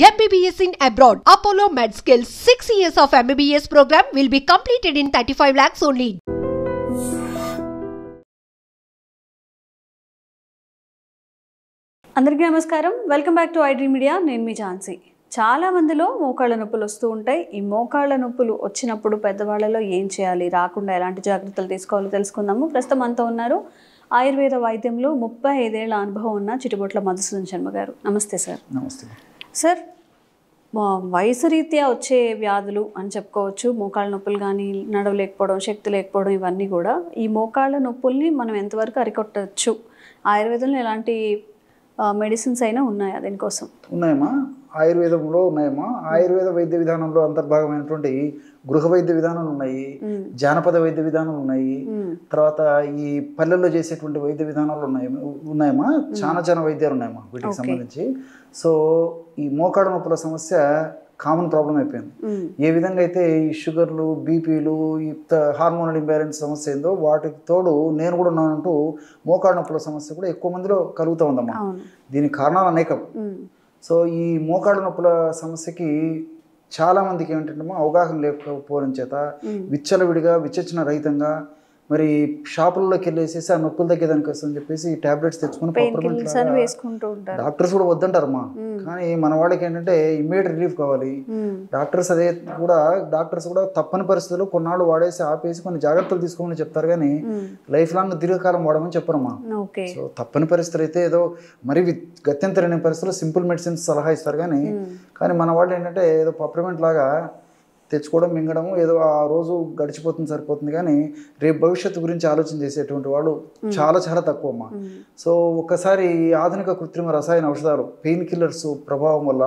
MBBS in abroad. Apollo MedSkill 6 years of MBBS program will be completed in 35 lakhs only. అందరికీ నమస్కారం. Welcome back to iDream media. నేను మీ ఝాన్సీ. చాలా మందిలో మోకాళ్ళ నొప్పులు వస్తూ ఉంటాయి. ఈ మోకాళ్ళ నొప్పులు వచ్చినప్పుడు పెద్దవాళ్ళలో ఏం చేయాలి, రాకుండా ఎలాంటి జాగ్రత్తలు తీసుకోవాలో తెలుసుకుందాము. ప్రస్తుతం అంతా ఉన్నారు ఆయుర్వేద వైద్యంలో 35 ఏళ్ల అనుభవం ఉన్న చిటిబొట్ల మధుసూదన్ శర్మ గారు. నమస్తే సార్. నమస్తే సార్, వయసు రీత్యా వచ్చే వ్యాధులు అని చెప్పుకోవచ్చు. మోకాళ్ళ నొప్పులు కానీ, నడవలేకపోవడం, శక్తి లేకపోవడం, ఇవన్నీ కూడా. ఈ మోకాళ్ళ నొప్పుల్ని మనం ఎంతవరకు అరికొట్టచ్చు? ఆయుర్వేదంలో ఎలాంటి మెడిసిన్స్ అయినా ఉన్నాయా దీనికోసం? ఉన్నాయమ్మా, ఆయుర్వేదంలో ఉన్నాయమ్మా. ఆయుర్వేద వైద్య విధానంలో అంతర్భాగమైనటువంటి గృహ వైద్య విధానాలు ఉన్నాయి, జానపద వైద్య విధానాలు ఉన్నాయి, తర్వాత ఈ పల్లెల్లో చేసేటువంటి వైద్య విధానాలు ఉన్నాయమ్మా. చాలా వైద్యాలు ఉన్నాయమ్మా వీటికి సంబంధించి. సో ఈ మోకాళ్ళ నొప్పుల సమస్య కామన్ ప్రాబ్లం అయిపోయింది. ఏ విధంగా అయితే ఈ షుగర్లు, బీపీలు, ఈ హార్మోనల్ ఇంబ్యాలెన్స్ సమస్య ఏందో వాటికి తోడు నేను కూడా ఉన్నానంటూ మోకాళ్ళ నొప్పుల సమస్య కూడా ఎక్కువ మందిలో కలుగుతూ ఉందమ్మా. దీనికి కారణాలు అనేకం. సో ఈ మోకాళ్ళ నొప్పుల సమస్యకి చాలా మందికి ఏమిటంటే అవగాహన లేకపోవడం చేత విచ్చలవిడిగా, విచక్షణ రహితంగా మరి షాపుల్లోకి వెళ్ళేసేసి ఆ నొప్పులు తగ్గేదానికి వస్తుందని చెప్పేసి టాబ్లెట్స్ తెచ్చుకుని డాక్టర్స్ కూడా వద్దంటారమ్మా. కానీ మన వాళ్ళకి ఏంటంటే ఇమ్మీడియట్ రిలీఫ్ కావాలి. డాక్టర్స్ కూడా తప్పని పరిస్థితుల్లో కొన్నాళ్ళు వాడేసి ఆపేసి కొన్ని జాగ్రత్తలు తీసుకోమని చెప్తారు, కానీ లైఫ్ లాంగ్ దీర్ఘకాలం వాడమని చెప్పరమ్మా. సో తప్పని పరిస్థితులు అయితే ఏదో మరి గత్యంతరమైన పరిస్థితుల్లో సింపుల్ మెడిసిన్స్ సలహా ఇస్తారు, కానీ మన వాళ్ళు ఏంటంటే ఏదో పప్రిమెంట్ లాగా తెచ్చుకోవడం, మింగడం, ఏదో ఆ రోజు గడిచిపోతుంది, సరిపోతుంది, కానీ రేపు భవిష్యత్తు గురించి ఆలోచన చేసేటువంటి వాళ్ళు చాలా తక్కువ అమ్మా. సో ఒక్కసారి ఆధునిక కృత్రిమ రసాయన ఔషధాలు, పెయిన్ కిల్లర్స్ ప్రభావం వల్ల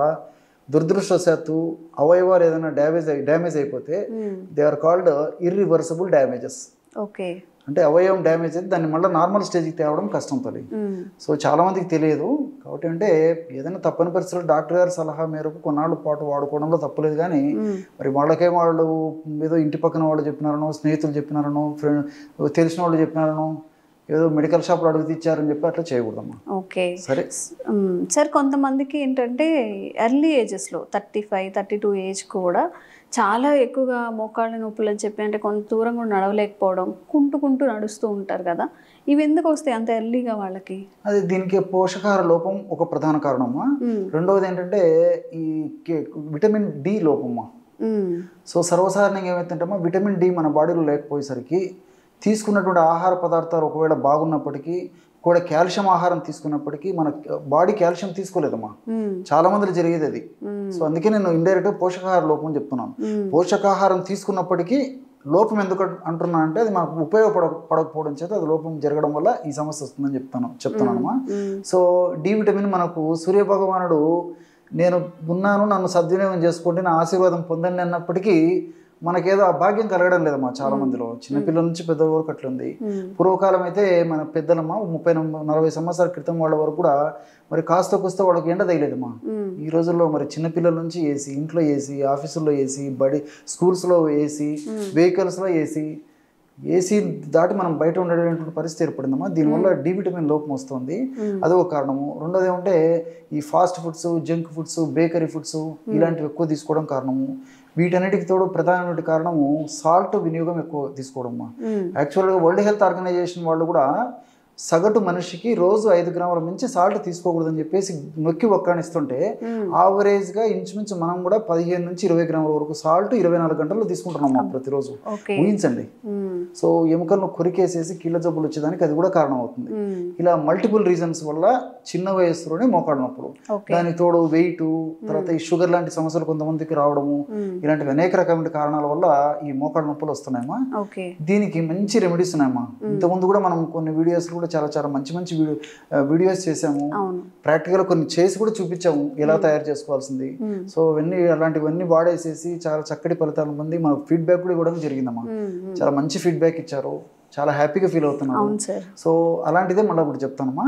దురదృష్టవశాత్తు అవయవాలు ఏదైనా డ్యామేజ్ అయిపోతే they are called irreversible damages. Okay, అంటే అవయవం డ్యామేజ్ అయితే దాన్ని మళ్ళీ నార్మల్ స్టేజ్కి తేవడం కష్టం తల్లి. సో చాలా మందికి తెలియదు. కాబట్టి అంటే ఏదైనా తప్పని పరిస్థితుల్లో డాక్టర్ గారి సలహా మేరకు కొన్నాళ్ళ పాటు వాడుకోవడంలో తప్పలేదు, కానీ మరి వాళ్ళకే వాళ్ళు ఏదో ఇంటి పక్కన వాళ్ళు చెప్పినారనో, స్నేహితులు చెప్పినారనో, తెలిసిన వాళ్ళు చెప్పినారనో, ఏదో మెడికల్ షాప్లో అడుగు తెచ్చారని చెప్పి అట్లా చేయకూడదమ్మా. ఓకే, సరే సార్. కొంతమందికి ఏంటంటే ఎర్లీ ఏజెస్లో 35, 32 ఏజ్ కూడా చాలా ఎక్కువగా మోకాళ్ళ నొప్పులు అని చెప్పి, అంటే కొంత దూరం కూడా నడవలేకపోవడం, కుంటూ నడుస్తూ ఉంటారు కదా. ఇవి ఎందుకు వస్తాయి అంత ఎర్లీగా వాళ్ళకి? అది దీనికి పోషకాహార లోపం ఒక ప్రధాన కారణమా. రెండవది ఏంటంటే ఈ విటమిన్ డి లోపమ్మా. సో సర్వసాధారణంగా ఏమైతుందమ్మా, విటమిన్ డి మన బాడీలో లేకపోయేసరికి తీసుకున్నటువంటి ఆహార పదార్థాలు ఒకవేళ బాగున్నప్పటికీ కూడా, కాల్షియం ఆహారం తీసుకున్నప్పటికీ మన బాడీ కాల్షియం తీసుకోలేదమ్మా. చాలా మందిలో జరిగేది అది. సో అందుకే నేను ఇండైరెక్ట్గా పోషకాహార లోపం చెప్తున్నాను. పోషకాహారం తీసుకున్నప్పటికీ లోపం ఎందుకు అంటున్నా అంటే అది మనకు ఉపయోగపడకపోవడం చేత అది లోపం జరగడం వల్ల ఈ సమస్య వస్తుందని చెప్తున్నానమ్మా. సో డి విటమిన్ మనకు సూర్యభగవానుడు నేను ఉన్నాను, నన్ను సద్వినియోగం చేసుకోండి, నా ఆశీర్వాదం పొందండి అన్నప్పటికీ మనకేదో ఆ భాగ్యం కలగడం లేదమ్మా. చాలా మందిలో చిన్నపిల్లల నుంచి పెద్దల వరకు అట్లుంది. పూర్వకాలం అయితే మన పెద్దలమ్మా 30-40 సంవత్సరాల క్రితం వాళ్ళ వరకు కూడా మరి కాస్త కూస్త వాళ్ళకి ఎండ తగిలేదమ్మా. ఈ రోజుల్లో మరి చిన్నపిల్లల నుంచి ఏసీ, ఇంట్లో ఏసీ, ఆఫీసుల్లో ఏసీ, స్కూల్స్లో ఏసీ, వెహికల్స్లో ఏసీ దాటి మనం బయట ఉండేటువంటి పరిస్థితి ఏర్పడిందమ్మా. దీనివల్ల డి విటమిన్ లోపం వస్తుంది, అదొక కారణము. రెండోది ఏమంటే ఈ fast foods, junk foods, bakery foods ఇలాంటివి ఎక్కువ తీసుకోవడం కారణము. వీటన్నిటికి తోడు ప్రధానమైన కారణము సాల్ట్ వినియోగం ఎక్కువ తీసుకోవడమ్మా. యాక్చువల్గా వరల్డ్ హెల్త్ ఆర్గనైజేషన్ వాళ్ళు కూడా సగటు మనిషికి రోజు 5 గ్రాముల మించి సాల్ట్ తీసుకోకూడదని చెప్పేసి నొక్కి ఒక్కానిస్తుంటే ఆవరేజ్గా ఇంచుమించు మనం కూడా 15 నుంచి 20 గ్రాముల వరకు సాల్ట్ 24 గంటల్లో తీసుకుంటున్నాం ప్రతిరోజు. ఊహించండి. సో ఎముకలను కొరికేసేసి కీళ్ళ జబ్బులు వచ్చేదానికి అది కూడా కారణం అవుతుంది. ఇలా మల్టిపుల్ రీజన్స్ వల్ల చిన్న వయసులోనే మోకాళ్ళ నొప్పులు, దానికి తోడు వెయిట్, తర్వాత ఈ షుగర్ లాంటి సమస్యలు కొంతమందికి రావడము, ఇలాంటివి అనేక రకమైన కారణాల వల్ల ఈ మోకాళ్ళ నొప్పులు వస్తున్నాయమ్మా. దీనికి మంచి రెమెడీస్ ఉన్నాయమ్మా. ఇంతకుముందు కూడా మనం కొన్ని వీడియోస్ కూడా చాలా మంచి వీడియోస్ చేసాము. ప్రాక్టికల్ కొన్ని చేసి కూడా చూపించాము ఎలా తయారు చేసుకోవాల్సింది. సో అలాంటివన్నీ వాడేసేసి చాలా చక్కటి ఫలితాలు పొంది మనకు ఫీడ్బ్యాక్ కూడా ఇవ్వడం జరిగిందమ్మా. చాలా మంచి ఫీడ్బ్యాక్ ఇచ్చారు, చాలా హ్యాపీగా ఫీల్ అవుతున్నాను. సో అలాంటిదే మళ్ళీ ఇప్పుడు చెప్తానమ్మా.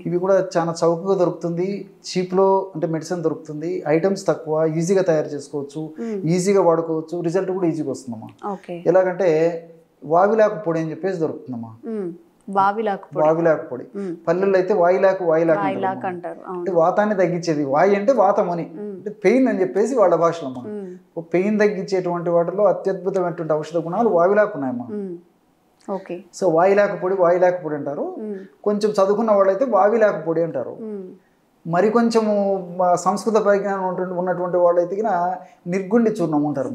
ఇవి కూడా చాలా చౌకగా దొరుకుతుంది, చీప్లో అంటే మెడిసిన్ దొరుకుతుంది, ఐటమ్స్ తక్కువ, ఈజీగా తయారు చేసుకోవచ్చు, ఈజీగా వాడుకోవచ్చు, రిజల్ట్ కూడా ఈజీగా వస్తుందమ్మా. ఎలాగంటే వావిలాకు పొడి అని చెప్పేసి దొరుకుతుందమ్మా. వావిలాకు పొడి. పల్లెల్లో అయితే వాయిలాకు అంటారు. అంటే వాతాన్ని తగ్గించేది. వాయి అంటే వాతం అని, అంటే పెయిన్ అని చెప్పేసి వాళ్ళ భాషలో. పెయిన్ తగ్గించేటువంటి వాటిలో అత్యద్భుతమైనటువంటి ఔషధ గుణాలు వావిలాకు ఉన్నాయమ్మా. సో వాయిలాకు పొడి అంటారు. కొంచెం చదువుకున్న వాళ్ళైతే వావిలాకు పొడి అంటారు. మరి కొంచెము సంస్కృత పరిజ్ఞానం ఉన్నటువంటి వాళ్ళైతే నిర్గుండి చూర్ణం ఉంటారు.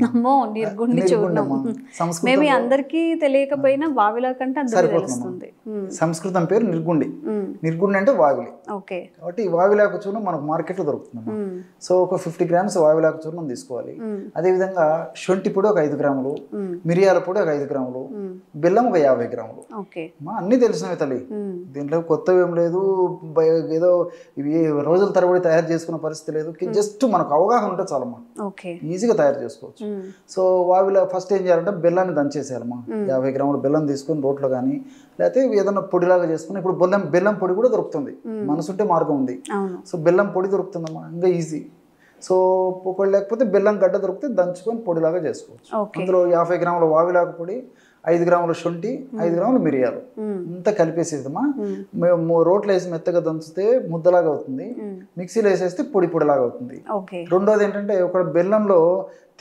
అందరికీ తెలియకపోయినా వావిలాకు అంటే సరిపోతుంది. సంస్కృతం పేరు నిర్గుండి. నిర్గుండి అంటే వావిలి. కాబట్టి వావిలాకు చూర్ణం మనకు మార్కెట్లో దొరుకుతుంది. సో ఒక 50 గ్రామ్స్ వావిలాకు చూర్ణం తీసుకోవాలి. అదేవిధంగా శొంఠి పొడి ఒక 5 గ్రాములు, మిరియాల పొడి ఒక 5 గ్రాములు, బెల్లం ఒక 50 గ్రాములు. అన్ని తెలిసినవి తల్లి, దీంట్లో కొత్తవి ఏం లేదు. ఏదో ఇవి రోజుల తరబడి తయారు చేసుకున్న పరిస్థితి లేదు. జస్ట్ మనకు అవగాహన ఉంటే చాలమ్మా, ఈజీగా తయారు చేసుకోవచ్చు. సో వావిలా ఫస్ట్ ఏం చేయాలంటే బెల్లాన్ని దంచేసేయాలమ్మా. 50 గ్రాములు బెల్లం తీసుకొని రోట్లో కానీ లేకపోతే ఏదైనా పొడిలాగా చేసుకుని, ఇప్పుడు బెల్లం పొడి కూడా దొరుకుతుంది, మనసుంటే మార్గం ఉంది. సో బెల్లం పొడి దొరుకుతుందమ్మా, ఇంకా ఈజీ. సో ఒకటి లేకపోతే బెల్లం గడ్డ దొరికితే దంచుకొని పొడిలాగా చేసుకోవచ్చు. అందులో 50 గ్రాముల వావిలాకు పొడి, 5 గ్రాముల శొంఠి, 5 గ్రాముల మిరియాలు అంతా కలిపేసేదమ్మా. మేము రోట్లో వేసి మెత్తగా దంచితే ముద్దలాగా అవుతుంది, మిక్సీలో వేసేస్తే పొడిలాగా అవుతుంది. రెండోది ఏంటంటే ఒక బెల్లంలో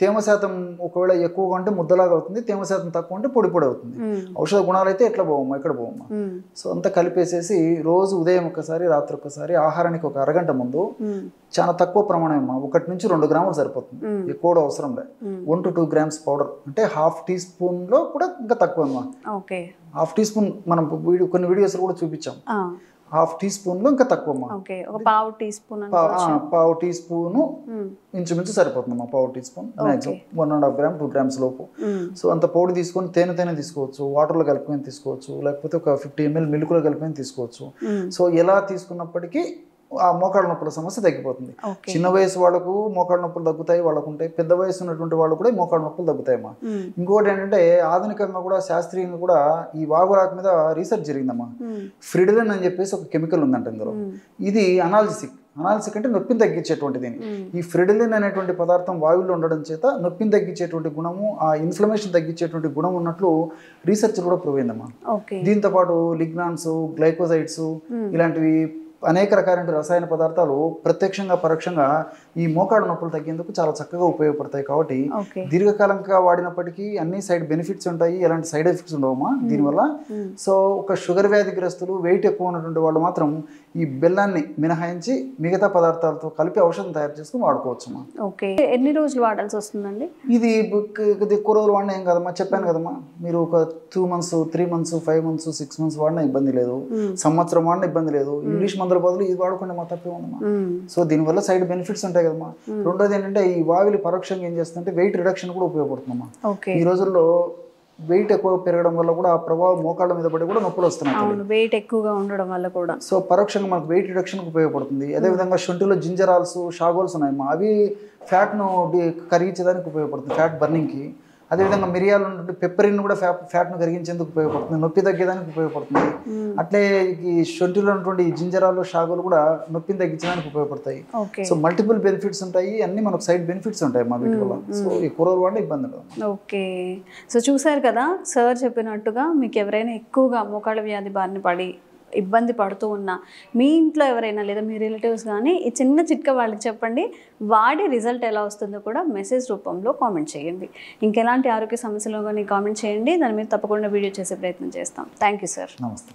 తేమ శాతం ఒకవేళ ఎక్కువగా ఉంటే ముద్దలాగా అవుతుంది, తేమ శాతం తక్కువ ఉంటే పొడి అవుతుంది. ఔషధ గుణాలు అయితే ఎట్లా పోవమ్మా, ఎక్కడ పోవమ్మా. సో అంతా కలిపేసేసి రోజు ఉదయం ఒకసారి, రాత్రి ఒకసారి, ఆహారానికి ఒక అరగంట ముందు చాలా తక్కువ ప్రమాణం అమ్మా, 1 నుంచి 2 గ్రాములు సరిపోతుంది, ఎక్కువ కూడా అవసరం లేదు. 1 to 2 grams పౌడర్ అంటే ½ టీ స్పూన్లో కూడా ఇంకా తక్కువ అమ్మా. ½ టీ స్పూన్ మనం కొన్ని వీడియోస్ కూడా చూపించాం. ½ టీ స్పూన్లో ఇంకా తక్కువ పావు టీ స్పూను ఇంచుమించు సరిపోతుందమ్మా. పావు teaspoon maximum 1.5 gram 2 grams లోపు. సో అంత పౌడర్ తీసుకొని తేనె తీసుకోవచ్చు, వాటర్లో కలిపి తీసుకోవచ్చు, లేకపోతే ఒక 50 ml మిల్క్లో కలిపి తీసుకోవచ్చు. సో ఎలా తీసుకున్నప్పటికీ ఆ మోకాళ్ళ నొప్పుల సమస్య తగ్గిపోతుంది. చిన్న వయసు వాళ్ళకు మోకాళ్ళ నొప్పులు తగ్గుతాయి, వాళ్ళకు ఉంటాయి. పెద్ద వయసు ఉన్నటువంటి వాళ్ళు కూడా మోకాళ్ళ నొప్పులు తగ్గుతాయమ్మా. ఇంకోటి ఏంటంటే ఆధునికంగా కూడా శాస్త్రీయంగా కూడా ఈ వాగులాకు మీద రీసెర్చ్ జరిగిందమ్మా. ఫ్రిడిలిన్ అని చెప్పేసి ఒక కెమికల్ ఉందంట ఇందులో. ఇది అనాల్జిసిక్ అంటే నొప్పిని తగ్గించేటువంటిది. ఈ ఫ్రిడిలిన్ అనేటువంటి పదార్థం వాయువులో ఉండడం చేత నొప్పిని తగ్గించేటువంటి గుణము, ఆ ఇన్ఫ్లమేషన్ తగ్గించేటువంటి గుణం ఉన్నట్లు రీసెర్చ్ కూడా ప్రూవ్ అయిందమ్మా. దీంతో పాటు లిగ్నాన్స్, గ్లైకోసైడ్స్ ఇలాంటివి అనేక రకాలైన రసాయన పదార్థాలు ప్రత్యక్షంగా పరోక్షంగా ఈ మోకాళ్ళ నొప్పులు తగ్గేందుకు చాలా చక్కగా ఉపయోగపడతాయి. కాబట్టి దీర్ఘకాలంగా వాడినప్పటికీ అన్ని సైడ్ బెనిఫిట్స్ ఉంటాయి, ఎలాంటి సైడ్ ఎఫెక్ట్స్ ఉండవమ్మా దీనివల్ల. సో ఒక షుగర్ వ్యాధిగ్రస్తులు, వెయిట్ ఎక్కువ ఉన్నటువంటి వాళ్ళు మాత్రం ఈ బెల్లాన్ని మినహాయించి మిగతా పదార్థాలతో కలిపి ఔషధం తయారు చేసుకుని వాడుకోవచ్చమ్మా. ఎన్ని రోజులు వాడాల్సి వస్తుందండి? ఇది ఎక్కువ రోజులు వాడినా ఏం కదమ్మా, చెప్పాను కదమ్మా. మీరు ఒక 2 months, 3 months, 5 months, 6 months వాడినా ఇబ్బంది లేదు, సంవత్సరం వాడినా ఇబ్బంది లేదు. ఇంగ్లీష్ మందుల బదులు ఇది వాడుకుంటే మా తప్పే ఉందమ్మా. సో దీనివల్ల సైడ్ బెనిఫిట్స్ ఉంటాయి కదమ్మా. రెండోది ఏంటంటే ఈ వావిలి పరోక్షంగా ఏం చేస్తుందంటే వెయిట్ రిడక్షన్ కూడా ఉపయోగపడుతుందమ్మా. ఈ రోజుల్లో వెయిట్ ఎక్కువ పెరగడం వల్ల కూడా ఆ ప్రభావం మోకాళ్ళ మీద పడి కూడా నొప్పులు వస్తున్నాయి, వెయిట్ ఎక్కువగా ఉండడం వల్ల కూడా. సో పరోక్షంగా మనకు వెయిట్ రిడక్షన్కి ఉపయోగపడుతుంది. అదేవిధంగా శొంఠిలో జింజరాల్స్, షాగోల్స్ ఉన్నాయమ్మా, అవి ఫ్యాట్ను కరిగించేదానికి ఉపయోగపడుతుంది, ఫ్యాట్ బర్నింగ్కి. అదేవిధంగా మిరియాలు ఉన్నటువంటి పెప్పరిన్ కూడా ఫ్యాట్ను కరిగించేందుకు ఉపయోగపడుతుంది, నొప్పి తగ్గేదానికి ఉపయోగపడుతుంది. అట్లే ఈ శొంఠిలో ఉన్నటువంటి జింజరాలు, షాగోలు కూడా నొప్పిని తగ్గించడానికి ఉపయోగపడతాయి. సో మల్టిపుల్ బెనిఫిట్స్ ఉంటాయి, అన్ని మనకు సైడ్ బెనిఫిట్స్ ఉంటాయి మా వీటి వల్ల. సో ఈ కూరలు వాడిన ఇబ్బంది లేదు. ఓకే, సో చూసారు కదా సార్ చెప్పినట్టుగా, మీకు ఎవరైనా ఎక్కువగా మోకాళ్ళ వ్యాధి బారిన పడి ఇబ్బంది పడుతూ ఉన్నా, మీ ఇంట్లో ఎవరైనా లేదా మీ రిలేటివ్స్ కానీ ఈ చిన్న చిట్కా వాళ్ళకి చెప్పండి, వాడి రిజల్ట్ ఎలా వస్తుందో కూడా మెసేజ్ రూపంలో కామెంట్ చేయండి. ఇంకెలాంటి ఆరోగ్య సమస్యలు కానీ కామెంట్ చేయండి, దాని మీద తప్పకుండా వీడియో చేసే ప్రయత్నం చేస్తాం. Thank you sir. నమస్తే.